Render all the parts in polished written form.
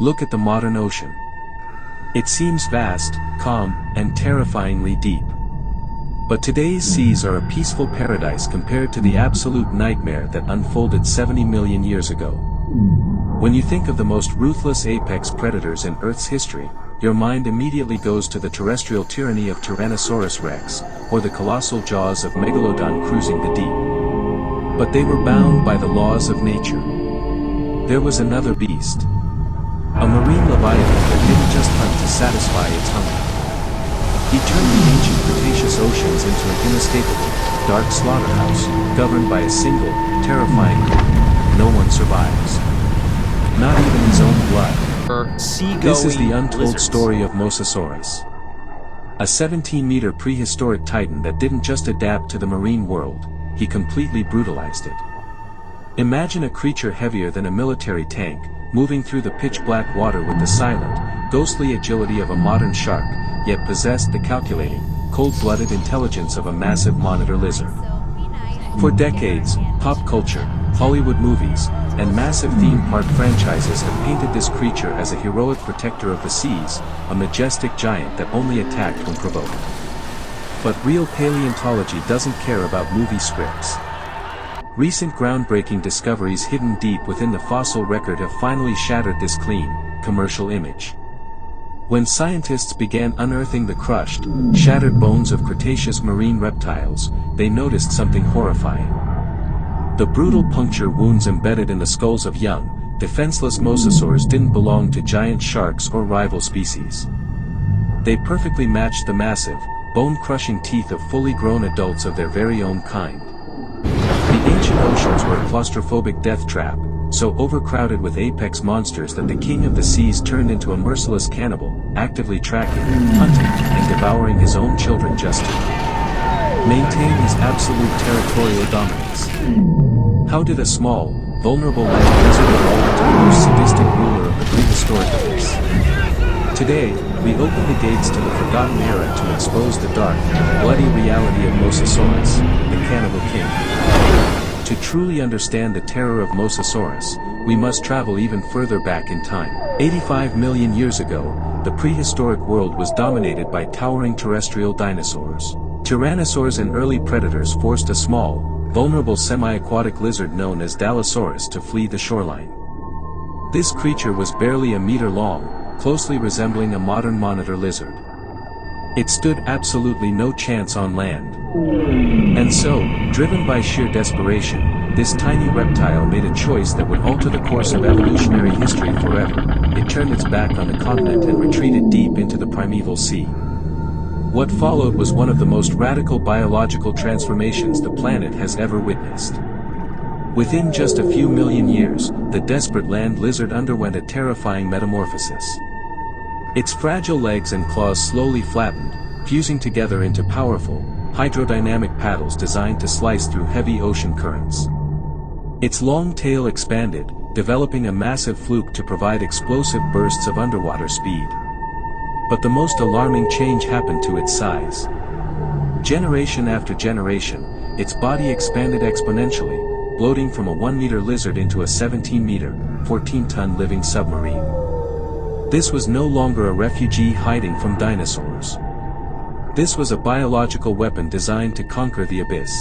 Look at the modern ocean. It seems vast, calm, and terrifyingly deep. But today's seas are a peaceful paradise compared to the absolute nightmare that unfolded 70 million years ago. When you think of the most ruthless apex predators in Earth's history, your mind immediately goes to the terrestrial tyranny of Tyrannosaurus Rex, or the colossal jaws of Megalodon cruising the deep. But they were bound by the laws of nature. There was another beast. A marine leviathan that didn't just hunt to satisfy its hunger. He turned the ancient Cretaceous oceans into an inescapable, dark slaughterhouse, governed by a single, terrifying rule: no one survives. Not even his own blood. This is the untold story of Mosasaurus. A 17-meter prehistoric titan that didn't just adapt to the marine world, he completely brutalized it. Imagine a creature heavier than a military tank, moving through the pitch-black water with the silent, ghostly agility of a modern shark, yet possessed the calculating, cold-blooded intelligence of a massive monitor lizard. For decades, pop culture, Hollywood movies, and massive theme park franchises have painted this creature as a heroic protector of the seas, a majestic giant that only attacked when provoked. But real paleontology doesn't care about movie scripts. Recent groundbreaking discoveries hidden deep within the fossil record have finally shattered this clean, commercial image. When scientists began unearthing the crushed, shattered bones of Cretaceous marine reptiles, they noticed something horrifying. The brutal puncture wounds embedded in the skulls of young, defenseless mosasaurs didn't belong to giant sharks or rival species. They perfectly matched the massive, bone-crushing teeth of fully grown adults of their very own kind. The ancient oceans were a claustrophobic death trap, so overcrowded with apex monsters that the king of the seas turned into a merciless cannibal, actively tracking, hunting, and devouring his own children just to maintain his absolute territorial dominance. How did a small, vulnerable land lizard evolve into the most sadistic ruler of the prehistoric abyss? Today, we open the gates to the forgotten era to expose the dark, bloody reality of Mosasaurus, the cannibal king. To truly understand the terror of Mosasaurus, we must travel even further back in time. 85 million years ago, the prehistoric world was dominated by towering terrestrial dinosaurs. Tyrannosaurs and early predators forced a small, vulnerable semi-aquatic lizard known as Dinosaurus to flee the shoreline. This creature was barely a meter long, closely resembling a modern monitor lizard. It stood absolutely no chance on land. And so, driven by sheer desperation, this tiny reptile made a choice that would alter the course of evolutionary history forever. It turned its back on the continent and retreated deep into the primeval sea. What followed was one of the most radical biological transformations the planet has ever witnessed. Within just a few million years, the desperate land lizard underwent a terrifying metamorphosis. Its fragile legs and claws slowly flattened, fusing together into powerful, hydrodynamic paddles designed to slice through heavy ocean currents. Its long tail expanded, developing a massive fluke to provide explosive bursts of underwater speed. But the most alarming change happened to its size. Generation after generation, its body expanded exponentially, bloating from a 1-meter lizard into a 17-meter, 14-ton living submarine. This was no longer a refugee hiding from dinosaurs. This was a biological weapon designed to conquer the abyss.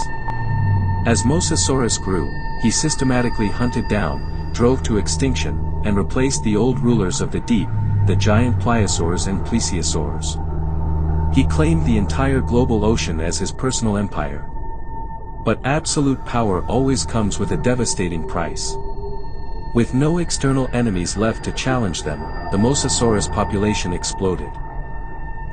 As Mosasaurus grew, he systematically hunted down, drove to extinction, and replaced the old rulers of the deep, the giant pliosaurs and plesiosaurs. He claimed the entire global ocean as his personal empire. But absolute power always comes with a devastating price. With no external enemies left to challenge them, the Mosasaurus population exploded.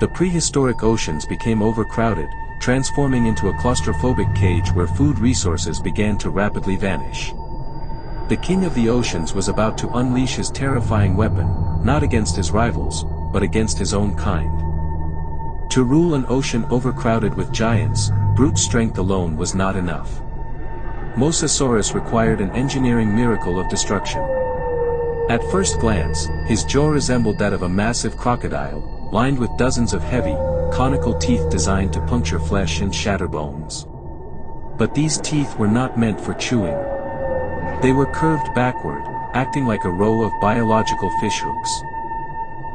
The prehistoric oceans became overcrowded, transforming into a claustrophobic cage where food resources began to rapidly vanish. The king of the oceans was about to unleash his terrifying weapon, not against his rivals, but against his own kind. To rule an ocean overcrowded with giants, brute strength alone was not enough. Mosasaurus required an engineering miracle of destruction. At first glance, his jaw resembled that of a massive crocodile, lined with dozens of heavy, conical teeth designed to puncture flesh and shatter bones. But these teeth were not meant for chewing. They were curved backward, acting like a row of biological fishhooks.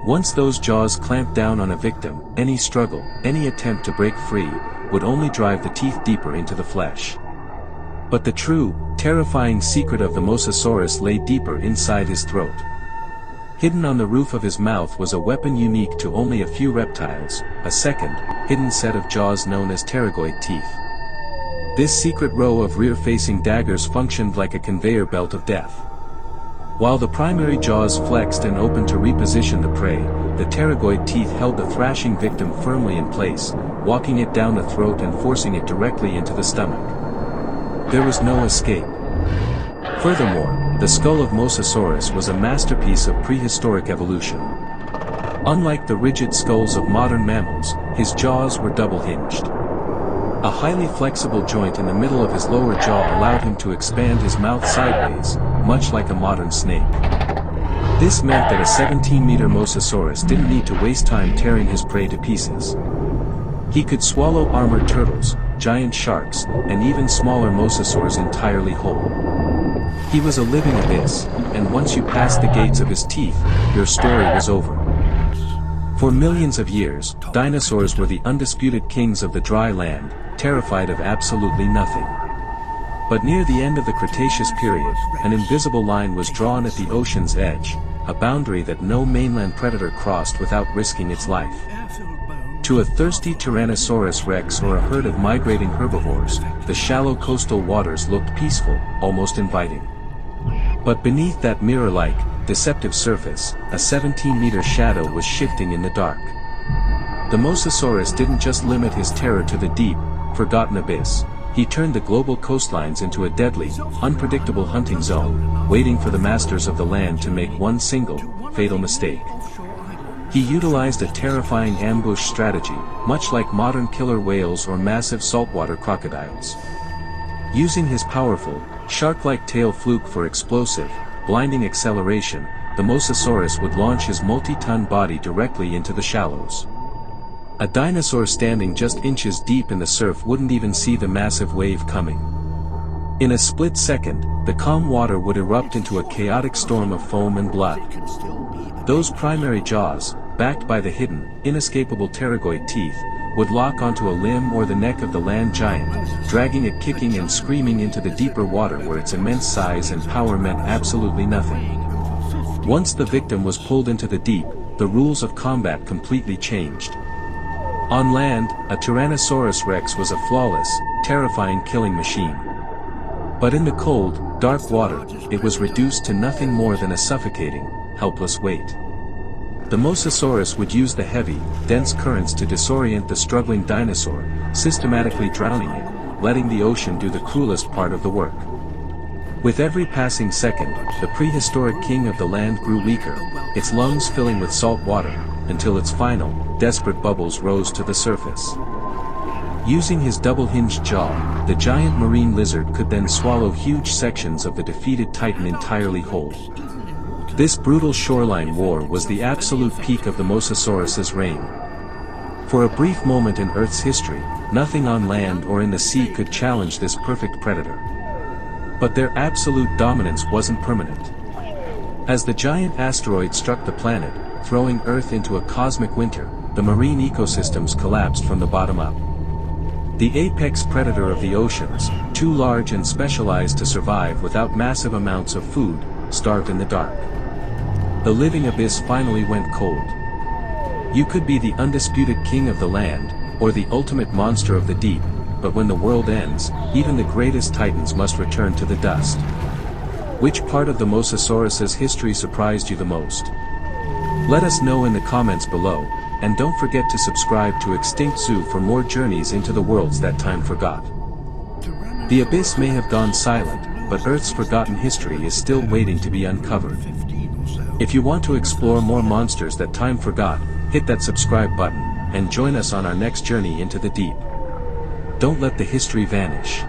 Once those jaws clamped down on a victim, any struggle, any attempt to break free, would only drive the teeth deeper into the flesh. But the true, terrifying secret of the Mosasaurus lay deeper inside his throat. Hidden on the roof of his mouth was a weapon unique to only a few reptiles, a second, hidden set of jaws known as pterygoid teeth. This secret row of rear-facing daggers functioned like a conveyor belt of death. While the primary jaws flexed and opened to reposition the prey, the pterygoid teeth held the thrashing victim firmly in place, walking it down the throat and forcing it directly into the stomach. There was no escape. Furthermore, the skull of Mosasaurus was a masterpiece of prehistoric evolution. Unlike the rigid skulls of modern mammals, his jaws were double-hinged. A highly flexible joint in the middle of his lower jaw allowed him to expand his mouth sideways, much like a modern snake. This meant that a 17-meter Mosasaurus didn't need to waste time tearing his prey to pieces. He could swallow armored turtles, giant sharks, and even smaller mosasaurs entirely whole. He was a living abyss, and once you passed the gates of his teeth, your story was over. For millions of years, dinosaurs were the undisputed kings of the dry land, terrified of absolutely nothing. But near the end of the Cretaceous period, an invisible line was drawn at the ocean's edge, a boundary that no mainland predator crossed without risking its life. To a thirsty Tyrannosaurus Rex or a herd of migrating herbivores, the shallow coastal waters looked peaceful, almost inviting. But beneath that mirror-like, deceptive surface, a 17-meter shadow was shifting in the dark. The Mosasaurus didn't just limit his terror to the deep, forgotten abyss. He turned the global coastlines into a deadly, unpredictable hunting zone, waiting for the masters of the land to make one single, fatal mistake. He utilized a terrifying ambush strategy, much like modern killer whales or massive saltwater crocodiles. Using his powerful, shark-like tail fluke for explosive, blinding acceleration, the Mosasaurus would launch his multi-ton body directly into the shallows. A dinosaur standing just inches deep in the surf wouldn't even see the massive wave coming. In a split second, the calm water would erupt into a chaotic storm of foam and blood. Those primary jaws, backed by the hidden, inescapable pterygoid teeth, would lock onto a limb or the neck of the land giant, dragging it kicking and screaming into the deeper water where its immense size and power meant absolutely nothing. Once the victim was pulled into the deep, the rules of combat completely changed. On land, a Tyrannosaurus Rex was a flawless, terrifying killing machine. But in the cold, dark water, it was reduced to nothing more than a suffocating, helpless weight. The Mosasaurus would use the heavy, dense currents to disorient the struggling dinosaur, systematically drowning it, letting the ocean do the cruelest part of the work. With every passing second, the prehistoric king of the land grew weaker, its lungs filling with salt water, until its final, desperate bubbles rose to the surface. Using his double-hinged jaw, the giant marine lizard could then swallow huge sections of the defeated titan entirely whole. This brutal shoreline war was the absolute peak of the Mosasaurus's reign. For a brief moment in Earth's history, nothing on land or in the sea could challenge this perfect predator. But their absolute dominance wasn't permanent. As the giant asteroid struck the planet, throwing Earth into a cosmic winter, the marine ecosystems collapsed from the bottom up. The apex predator of the oceans, too large and specialized to survive without massive amounts of food, starved in the dark. The living abyss finally went cold. You could be the undisputed king of the land, or the ultimate monster of the deep, but when the world ends, even the greatest titans must return to the dust. Which part of the Mosasaurus's history surprised you the most? Let us know in the comments below, and don't forget to subscribe to ExtinctZoo for more journeys into the worlds that time forgot. The abyss may have gone silent, but Earth's forgotten history is still waiting to be uncovered. If you want to explore more monsters that time forgot, hit that subscribe button, and join us on our next journey into the deep. Don't let the history vanish.